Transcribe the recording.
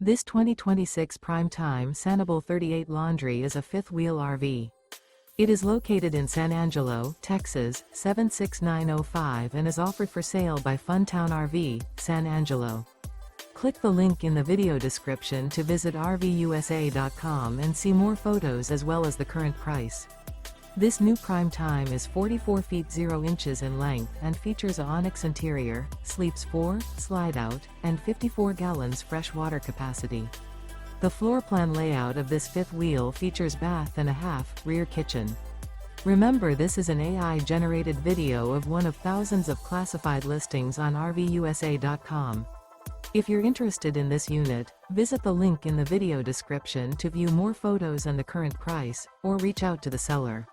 This 2026 Prime Time Sanibel 38 Laundry is a fifth-wheel RV. It is located in San Angelo, Texas, 76905 and is offered for sale by Funtown RV, San Angelo. Click the link in the video description to visit RVUSA.com and see more photos as well as the current price. This new Prime Time is 44 feet 0 inches in length and features a ONYX interior, sleeps 4, slide-out, and 54 gallons fresh water capacity. The floor plan layout of this fifth wheel features bath and a half, rear kitchen. Remember, this is an AI-generated video of one of thousands of classified listings on RVUSA.com. If you're interested in this unit, visit the link in the video description to view more photos and the current price, or reach out to the seller.